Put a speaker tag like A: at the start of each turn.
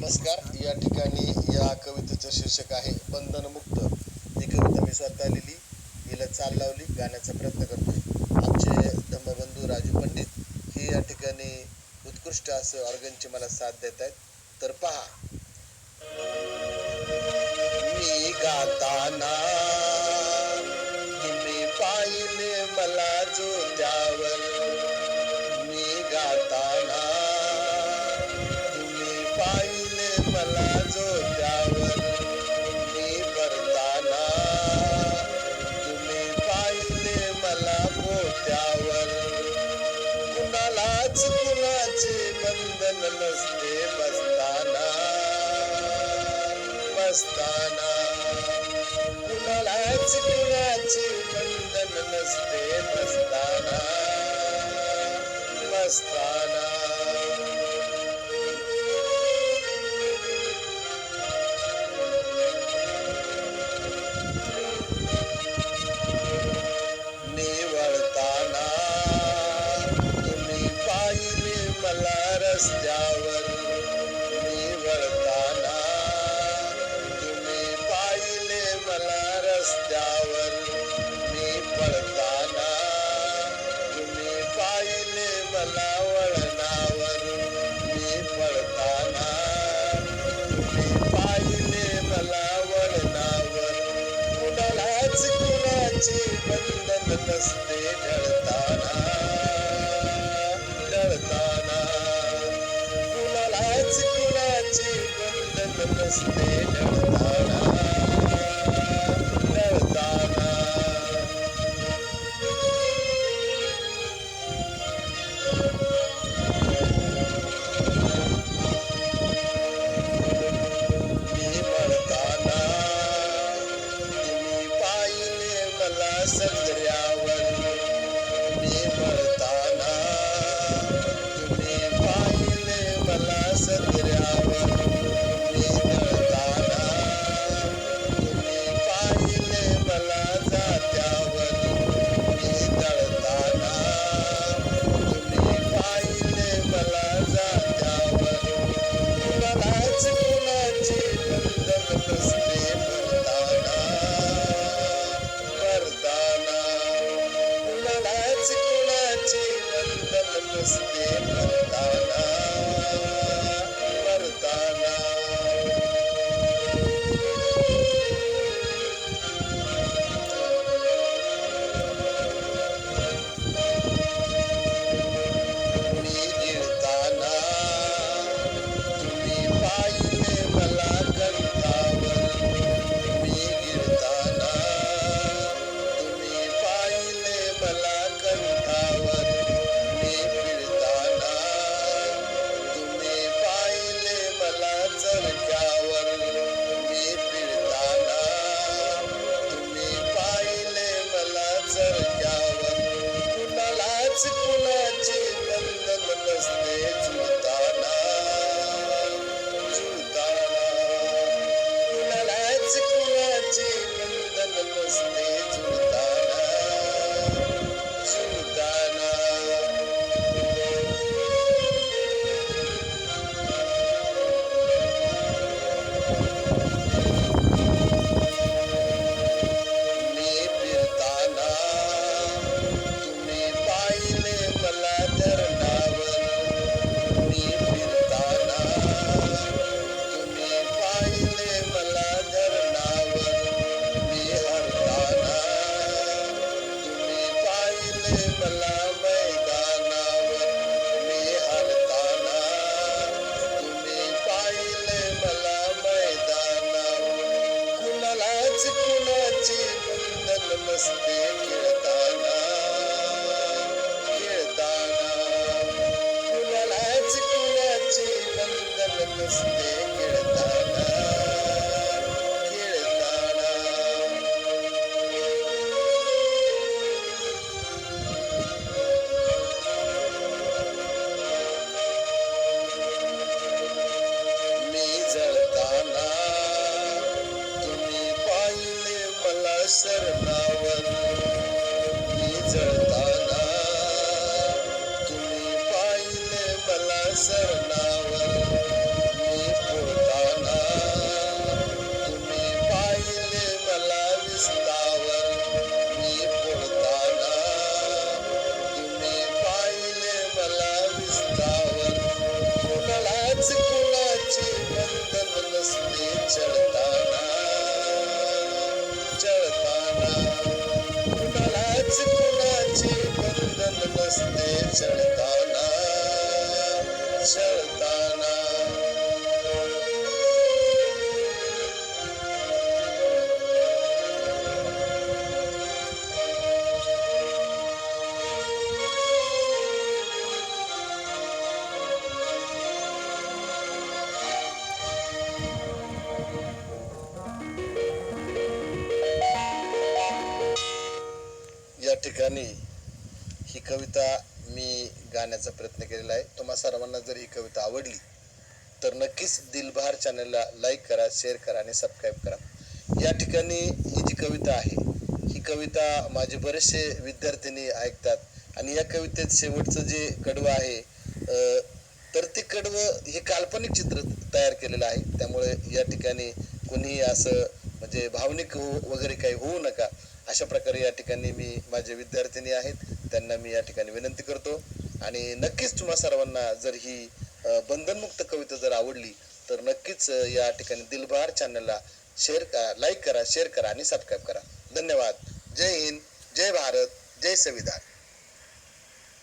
A: नमस्कार. या ठिकाणी या कवितेचं शीर्षक आहे बंधनमुक्त. ही कविता मी स्वतः लिहिली, हिला चाल लावली, गाण्याचा प्रयत्न करतोय. आमचे धम्मबंधू राजू पंडित हे या ठिकाणी उत्कृष्ट असं ऑर्गनची मला साथ देत आहेत. तर पहा, मी गाताना तुम्ही पाहिले मला जो त्यावर, मी गाताना तुम्ही पाहिले मला जो त्यावर, मी भरताना तुम्ही पाहिले मला पोत्यावर. कुणालाच कुणाचे बंधन नसते बसताना बसताना, कुणालाच कुणाचे बंधन नसते बसताना बसताना. निवळताना तुम्ही पाहिले मला रस्त्यावर, निवळताना तुम्ही पाहिले मला रस्त्यावर. मी पळताना तुम्ही पाहिले मला वळणावर, मी पळताना तुम्ही पाहिले मला वळणावर. कुणालाच कुणाचे बंधन नसते ढळताना ढळताना, कुणालाच कुणाचे बंधन नसते ढळताना ढळताना. मी मरताना तुम्ही पाहिले मला संत्र्यावर, मी मरताना तुम्ही पाहिले मला संत्र्यावर. मी जळताना तुम्ही पाहिले मला जात्यावर, मी जळताना तुम्ही पाहिले मला जात्यावर. कुणालाच कुणाचे बंधन नसते भरताना भरताना, कुणालाच कुणाचे बंधन नसते भरताना भरताना. मी गिळताना तुम्ही पाहिले मला कंठावर, मी गिळताना तुम्ही पाहिले मला कंठावर. मी पिळताना तुम्ही पाहिले मला चरख्यावर, मी पिळताना तुम्ही पाहिले मला चरख्यावर. कुणालाच कुणाचे बंधन नसते जुळताना जुळताना, कुणालाच कुणाचे बंधन नसते जुळताना जुळताना. मी फिरताना तुम्ही पाहिले मला धरणावर, मी फिरताना तुम्ही पाहिले मला धरणावर. मी हरताना तुम्ही पाहिले मला मैदानावर, मी हरताना तुम्ही पाहिले मला मैदानावर. कुणालाच कुणाचे बंधन नसते खेळताना खेळताना, कुणालाच कुणाचे बंधन नसते खेळताना खेळताना. मी जळताना तुम्ही पाहिले मला शरणावर, मी जळताना तुम्ही पाहिले मला शरणावर. मी कविता मी गाण्याचा प्रयत्न केलेला आहे. तुम्हा सर्वांना जर ही कविता आवडली तर नक्कीच दिलबहार चॅनलला लाईक करा, शेअर करा आणि सबस्क्राईब करा. या ठिकाणी ही जी कविता आहे, ही कविता माझे बरेचसे विद्यार्थिनी ऐकतात आणि या कवितेत शेवटचं जे कडवं आहे तर ते कडवं हे काल्पनिक चित्र तयार केलेलं आहे. त्यामुळे या ठिकाणी कोणी असं म्हणजे भावनिक वगैरे काही होऊ नका, अशा प्रकारे या ठिकाणी मी माझे विद्यार्थिनी आहेत त्यांना मी या ठिकाणी विनंती करतो. आणि नक्कीच तुम्हा सर्वांना जर ही बंधनमुक्त कविता जर आवडली तर नक्कीच या ठिकाणी दिलबहार चॅनलला लाईक करा, शेअर करा आणि सबस्क्राईब करा. धन्यवाद. जय हिंद, जय भारत, जय संविधान.